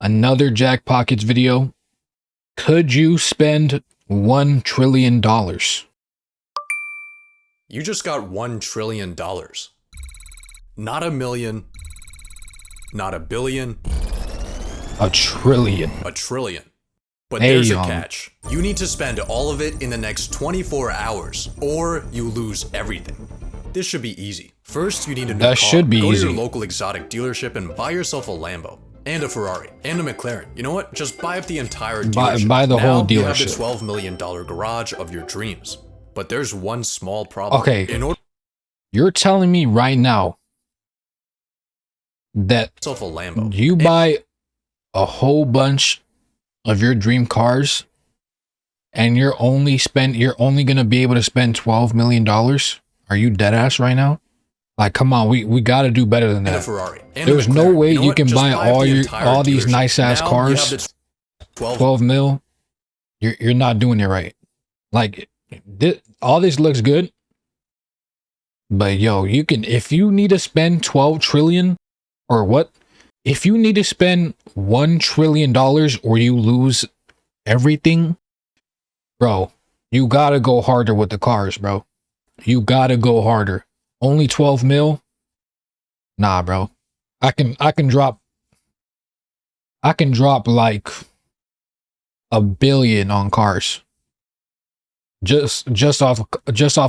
Another Jack Pockets video. Could you spend $1 trillion? You just got $1 trillion. Not a million, not a billion. A trillion. A trillion. But Hey, there's a catch. You need to spend all of it in the next 24 hours, or you lose everything. This should be easy. First, you need a new car. That should be Go easy. to your local exotic dealership and buy yourself a Lambo. And a Ferrari. And a McLaren. You know what? Just buy up the entire dealership. Buy the whole Now you have the dealership. $12 million garage of your dreams. But there's one small problem. Okay. In order You're telling me right now that to yourself a Lambo. you buy a whole bunch of your dream cars and you're only gonna be able to spend $12 million? Are you dead ass right now? Like, come on, we gotta do better than And a that. Ferrari. And There's a no McLaren. way You know you what? can Just buy up the entire all these dealership. nice ass Now cars. you have the 12 mil. You're not doing it right. Like, all this looks good, but yo, you can, if you need to spend 12 trillion or what, if you need to spend $1 trillion or you lose everything, bro, you gotta go harder with the cars, bro. You gotta go harder. Only 12 mil? Nah, bro. I can drop like $1 billion on cars. Just off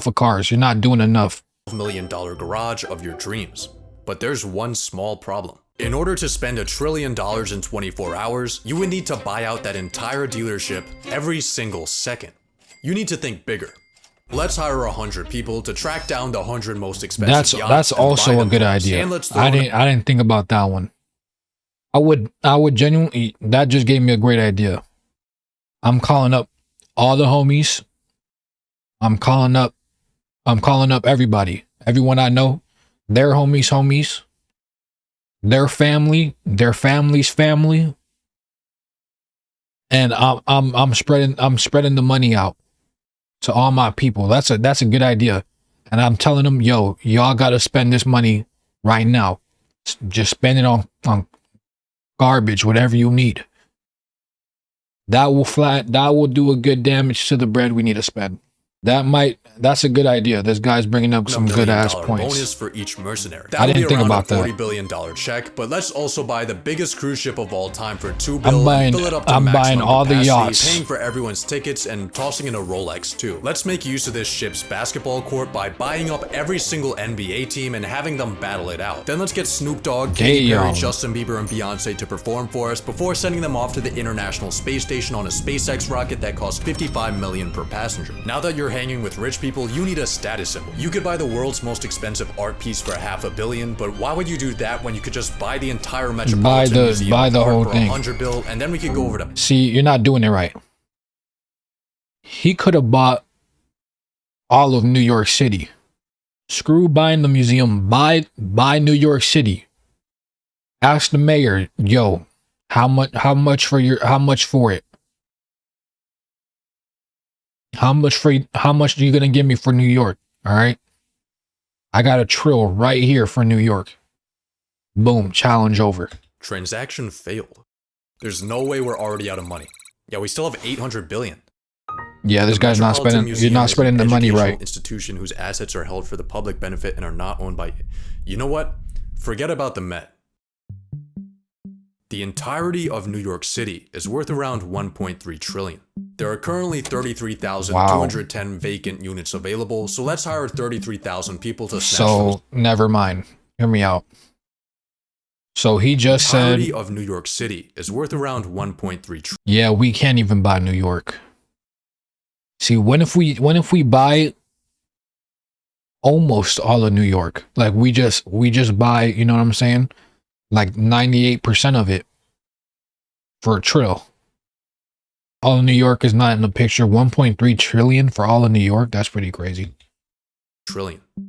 of cars. You're not doing enough. $12 million garage of your dreams. But there's one small problem. In order to spend $1 trillion in 24 hours, you would need to buy out that entire dealership every single second. You need to think bigger. Let's hire 100 people to track down the 100 most expensive yachts. That's and buy also a them good for us. idea. And let's throw I in didn't think about that one. I would genuinely, that just gave me a great idea. I'm calling up all the homies. I'm calling up everybody. Everyone I know, their homies, their family, their family's family. And I'm spreading the money out to all my people. That's a good idea. And I'm telling them, yo, y'all gotta spend this money right now. Just spend it on garbage, whatever you need. That will do a good damage to the bread we need to spend. That's a good idea. This guy's bringing up some good ass $1 points. bonus for each mercenary. I didn't That'll be think around about a that. $40 billion check, but let's also buy the biggest cruise ship of all time for $2 I'm billion. buying- Fill it up to I'm buying maximum all the capacity, yachts. paying for everyone's tickets and tossing in a Rolex too. Let's make use of this ship's basketball court by buying up every single NBA team and having them battle it out. Then let's get Snoop Dogg, Katy Perry, Damn. Justin Bieber, and Beyonce to perform for us before sending them off to the International Space Station on a SpaceX rocket that costs $55 million per passenger. Now that you're hanging with rich people, you need a status symbol. You could buy the world's most expensive art piece for $500 million, but why would you do that when you could just buy the entire Metropolitan Museum buy the of Art whole for thing. $100 billion, and then we could go over to See, you're not doing it right. He could have bought all of New York City. Screw buying the museum. Buy New York City. Ask the mayor, yo, how much for it? How much are you gonna give me for New York? All right. I got a trill right here for New York. Boom, challenge over. transaction failed. There's no way we're already out of money. Yeah, we still have $800 billion. Yeah, this guy's not Metropolitan spending. Museum You're not is an spending the money educational right. Institution whose assets are held for the public benefit and are not owned by. You know what? Forget about the Met. The entirety of New York City is worth around 1.3 trillion. There are currently 33,210 vacant units available, so let's hire 33,000 people to snatch those. So never mind. Hear me out. So he just The said, entirety of New York City is worth around 1.3 trillion. yeah, we can't even buy New York. See, when if we buy almost all of New York, like we just buy, you know what I'm saying? Like 98% of it for a trill. All of New York is not in the picture. 1.3 trillion for all of New York. That's pretty crazy.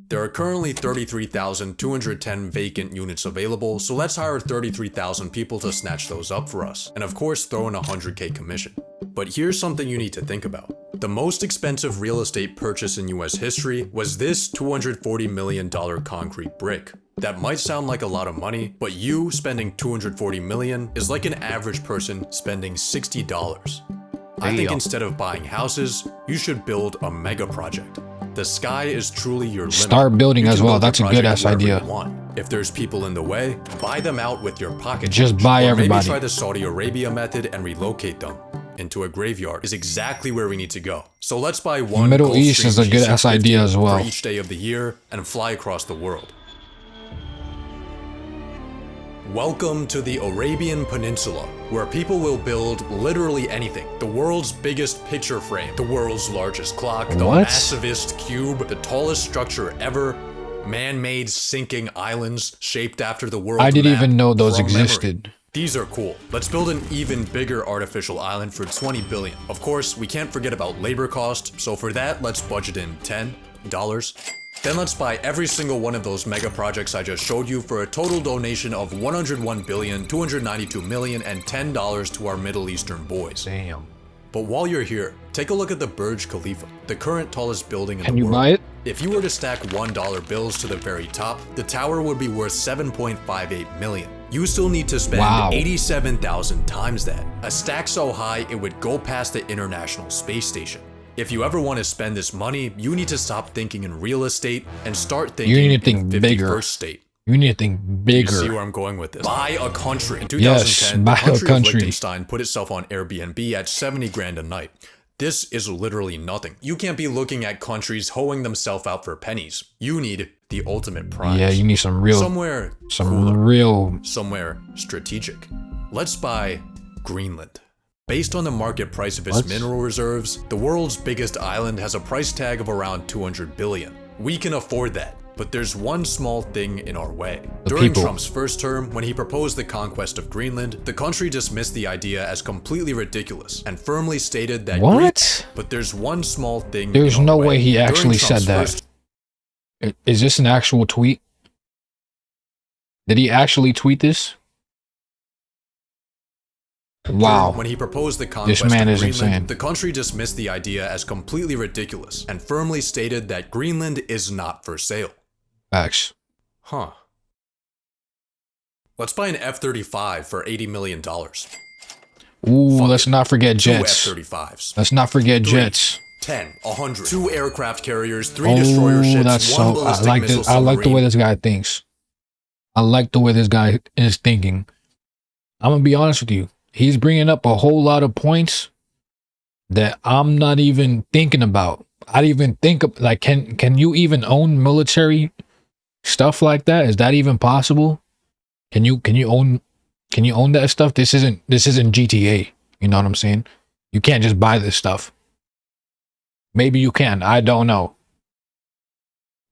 There are currently 33,210 vacant units available, so let's hire 33,000 people to snatch those up for us, and of course throw in a 100K commission. But here's something you need to think about. The most expensive real estate purchase in US history was this $240 million concrete brick. That might sound like a lot of money, but you spending 240 million is like an average person spending $60. I think instead of buying houses, you should build a mega project. The sky is truly your limit. Start building You as can well. build your That's a good project ass wherever idea. you want. If there's people in the way, buy them out with your pocket. Just change. buy Or everybody. Maybe try the Saudi Arabia method and relocate them into a graveyard is exactly where we need to go. So let's buy one Middle Gulfstream East is a good ass G650 idea as well. for each day of the year and fly across the world. Welcome to the Arabian Peninsula, where people will build literally anything. The world's biggest picture frame, the world's largest clock, the What? massivest cube, the tallest structure ever, man-made sinking islands shaped after the world I didn't map even know those from memory. existed. These are cool. Let's build an even bigger artificial island for 20 billion. Of course, we can't forget about labor cost, so for that, let's budget in $10. Then let's buy every single one of those mega projects I just showed you for a total donation of 101,292,000,000 and $10 to our Middle Eastern boys. Damn. But while you're here, take a look at the Burj Khalifa, the current tallest building in Can the you world. buy it? If you were to stack $1 bills to the very top, the tower would be worth 7.58 million. You still need to spend Wow. 87,000 times that. A stack so high, it would go past the International Space Station. If you ever want to spend this money, you need to stop thinking in real estate and start thinking need to in think the bigger. 51st state. You need to think You see bigger. where I'm going with this? Buy a country. In Yes, 2010, buy the a country of country. Liechtenstein put itself on Airbnb at 70 grand a night. This is literally nothing. You can't be looking at countries hoeing themselves out for pennies. You need the ultimate prize. Yeah, you need some real, Somewhere some cooler, real. somewhere strategic. Let's buy Greenland. Based on the market price of its What? mineral reserves, the world's biggest island has a price tag of around 200 billion. We can afford that, but there's one small thing in our way. The During people. Trump's first term, when he proposed the conquest of Greenland, the country dismissed the idea as completely ridiculous and firmly stated that What? but there's one small thing. There's in our no way. way he During actually said Trump's that. first Is this an actual tweet? Did he actually tweet this? Wow. When he proposed the conquest man of is Greenland, insane. the country dismissed the idea as completely ridiculous and firmly stated that Greenland is not for sale. Facts. Huh. Let's buy an F-35 for $80 million. Ooh, Fuck let's it. not forget Two jets. F-35s. Let's not forget 3, jets. 10, 100. 2 aircraft carriers, 3 destroyer Oh, ships, that's 1 so. I ballistic like missile this. I like the way submarine. this guy thinks. I like the way this guy is thinking. I'm gonna be honest with you. He's bringing up a whole lot of points that I'm not even thinking about. I didn't even think of, like, can you even own military stuff like that? Is that even possible? Can you own that stuff? This isn't GTA. You know what I'm saying? You can't just buy this stuff. Maybe you can. I don't know.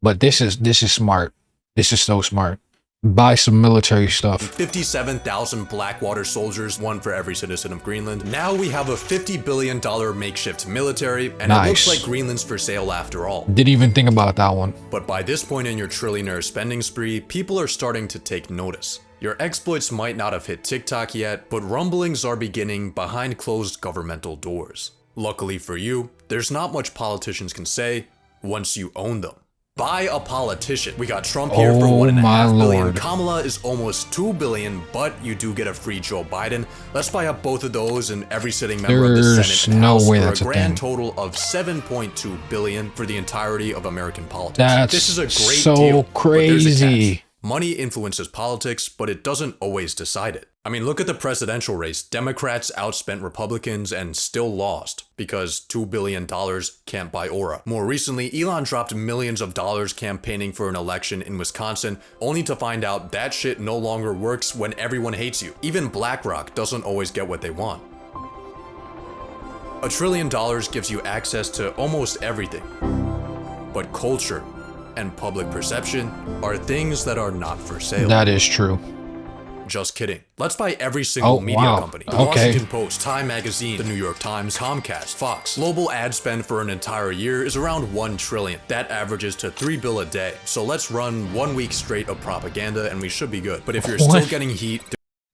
But this is smart. This is so smart. Buy some military stuff. 57,000 Blackwater soldiers, 1 for every citizen of Greenland. Now we have a $50 billion makeshift military, and it looks Nice. like Greenland's for sale after all. Didn't even think about that one. But by this point in your trillionaire spending spree, people are starting to take notice. Your exploits might not have hit TikTok yet, but rumblings are beginning behind closed governmental doors. Luckily for you, there's not much politicians can say once you own them. Buy a politician. We got Trump here for Oh $1.5 my billion. Lord. Kamala is almost $2 billion, but you do get a free Joe Biden. Let's buy up both of those and every sitting member of the There's Senate and no House way for that's a a grand thing. total of $7.2 billion for the entirety of American politics. That's This is a great so deal, but there's a catch. crazy. Money influences politics, but it doesn't always decide it. I mean, look at the presidential race. Democrats outspent Republicans and still lost because $2 billion can't buy aura. More recently, Elon dropped millions of dollars campaigning for an election in Wisconsin, only to find out that shit no longer works when everyone hates you. Even BlackRock doesn't always get what they want. $1 trillion gives you access to almost everything, but culture and public perception are things that are not for sale. That is true. Just kidding. Let's buy every single Oh, media wow. company. The Okay. Washington Post, Time Magazine, the New York Times, Comcast, Fox. Global ad spend for an entire year is around $1 trillion. That averages to $3 billion a day. So let's run 1 week straight of propaganda and we should be good. But if you're still What? getting heat,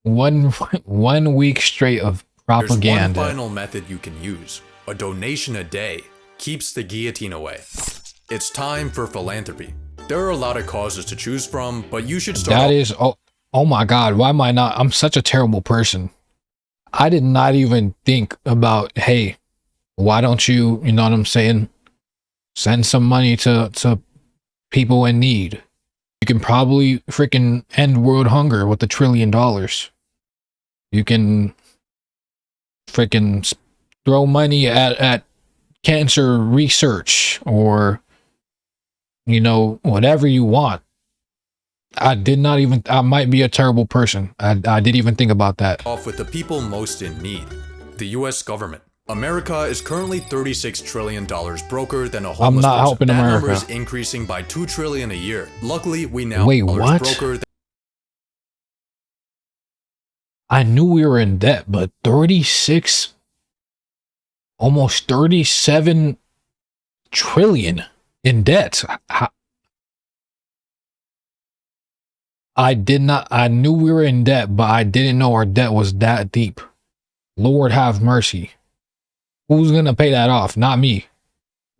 One week straight of there's one propaganda. final method you can use. A donation a day keeps the guillotine away. It's time for philanthropy. There are a lot of causes to choose from, but you should start That is, oh my God, why am I not? I'm such a terrible person. I did not even think about, hey, why don't you, you know what I'm saying? Send some money to people in need. You can probably freaking end world hunger with $1 trillion. You can freaking throw money at cancer research, or, you know, whatever you want. I might be a terrible person. I didn't even think about that. off with the people most in need, the US government. America is currently $36 trillion broker than a homeless not person. helping That America. number is increasing by $2 trillion a year. Luckily, we now Wait, dollars what? broker I knew we were in debt, but 36, almost 37 trillion in debt. I knew we were in debt, but I didn't know our debt was that deep. Lord have mercy. Who's going to pay that off? Not me.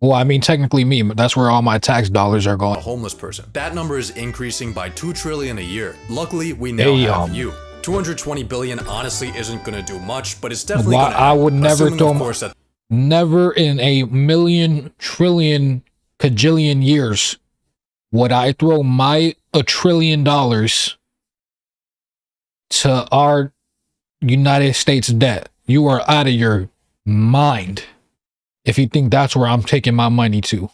Well, I mean, technically me, but that's where all my tax dollars are a going. homeless person. That number is increasing by $2 trillion a year. Luckily, we now have you. 220 billion honestly isn't going to do much, but it's definitely going to I would never assuming, throw of course, that never in a million, trillion, cajillion years would I throw my $1 trillion to our United States debt. You are out of your mind if you think that's where I'm taking my money to.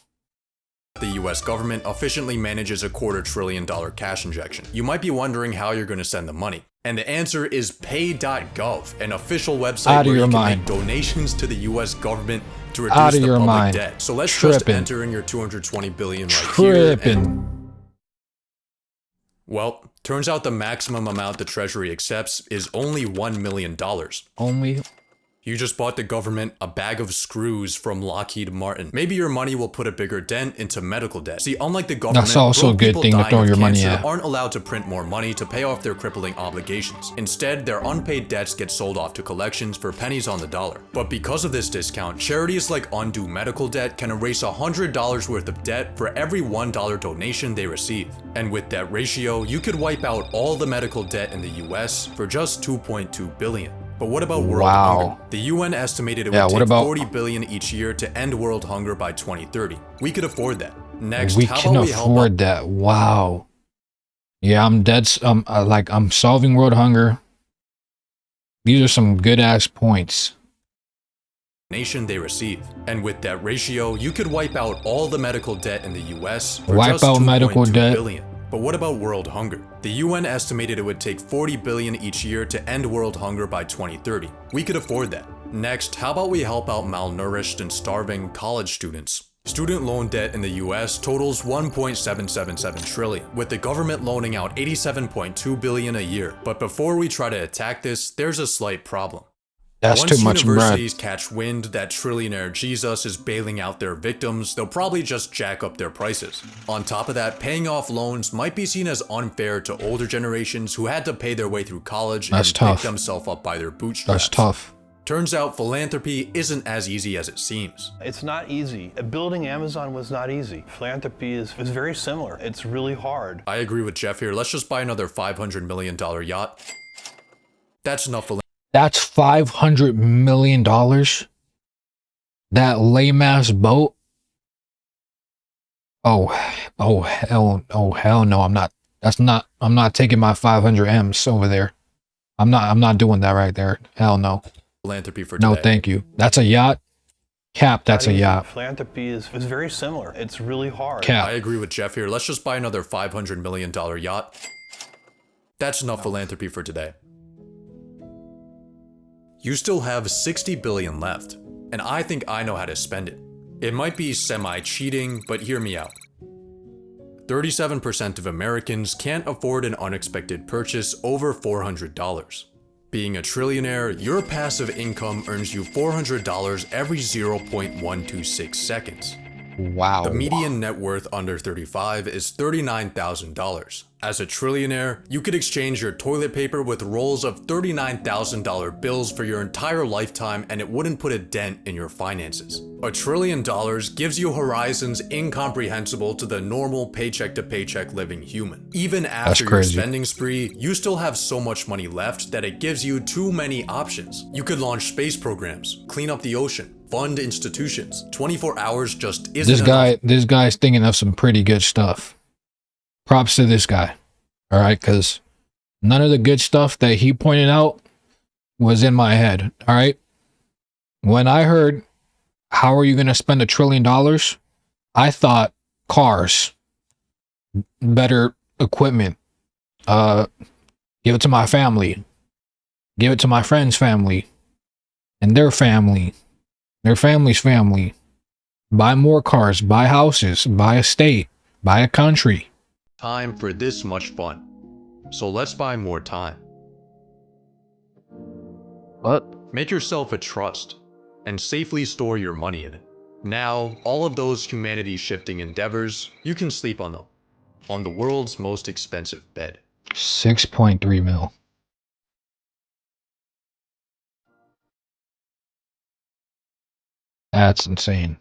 the US government efficiently manages a $250 billion cash injection. You might be wondering how you're going to send the money. And the answer is pay.gov, an official website where you can make donations to the US government to reduce the public debt. So let's just enter in your 220 billion right here. Well, turns out the maximum amount the Treasury accepts is only $1 million. Only. You just bought the government a bag of screws from Lockheed Martin. Maybe your money will put a bigger dent into medical debt. See, unlike the government, that's also a good thing to throw your money at. Aren't allowed to print more money to pay off their crippling obligations. Instead, their unpaid debts get sold off to collections for pennies on the dollar. But because of this discount, charities like Undo Medical Debt can erase $100 worth of debt for every $1 donation they receive. And with that ratio, you could wipe out all the medical debt in the US for just $2.2 billion. But what about world hunger? The UN estimated it would take 40 billion each year to end world hunger by 2030. We could afford that. Next, we can afford that. Wow. Yeah, I'm dead. I'm solving world hunger. These are some good ass points. Nation they receive. And with that ratio, you could wipe out all the medical debt in the US for just $2.2 billion. But what about world hunger? The UN estimated it would take 40 billion each year to end world hunger by 2030. We could afford that. Next, how about we help out malnourished and starving college students? Student loan debt in the US totals 1.777 trillion, with the government loaning out 87.2 billion a year. But before we try to attack this, there's a slight problem. That's too much bread. Once universities catch wind that trillionaire Jesus is bailing out their victims, they'll probably just jack up their prices. On top of that, paying off loans might be seen as unfair to older generations who had to pay their way through college and pick themselves up by their bootstraps. That's tough. Turns out philanthropy isn't as easy as it seems. It's not easy. Building Amazon was not easy. Philanthropy is very similar. It's really hard. I agree with Jeff here. Let's just buy another $500 million yacht. That's enough philanthropy. That's $500 million. That lame ass boat. Oh hell no, I'm not. I'm not taking my 500 M's over there. I'm not doing that right there. Hell no. Philanthropy for today. No, thank you. That's a yacht. Cap, that's a yacht. Philanthropy is very similar. It's really hard. Cap. I agree with Jeff here. Let's just buy another $500 million yacht. That's enough philanthropy for today. You still have 60 billion left, and I think I know how to spend it. It might be semi-cheating, but hear me out. 37% of Americans can't afford an unexpected purchase over $400. Being a trillionaire, your passive income earns you $400 every 0.126 seconds. Wow. The median net worth under 35 is $39,000. As a trillionaire, you could exchange your toilet paper with rolls of $39,000 bills for your entire lifetime and it wouldn't put a dent in your finances. $1 trillion gives you horizons incomprehensible to the normal paycheck-to-paycheck living human. Even after your spending spree, you still have so much money left that it gives you too many options. You could launch space programs, clean up the ocean, fund institutions. 24 hours just isn't enough. This guy's thinking of some pretty good stuff. Props to this guy. All right, because none of the good stuff that he pointed out was in my head. All right. When I heard, how are you going to spend $1 trillion? I thought cars, better equipment, give it to my family, give it to my friend's family and their family's family, buy more cars, buy houses, buy a state, buy a country. Time for this much fun. So let's buy more time. What? Make yourself a trust and safely store your money in it. Now, all of those humanity-shifting endeavors, you can sleep on them. On the world's most expensive bed. 6.3 mil. That's insane.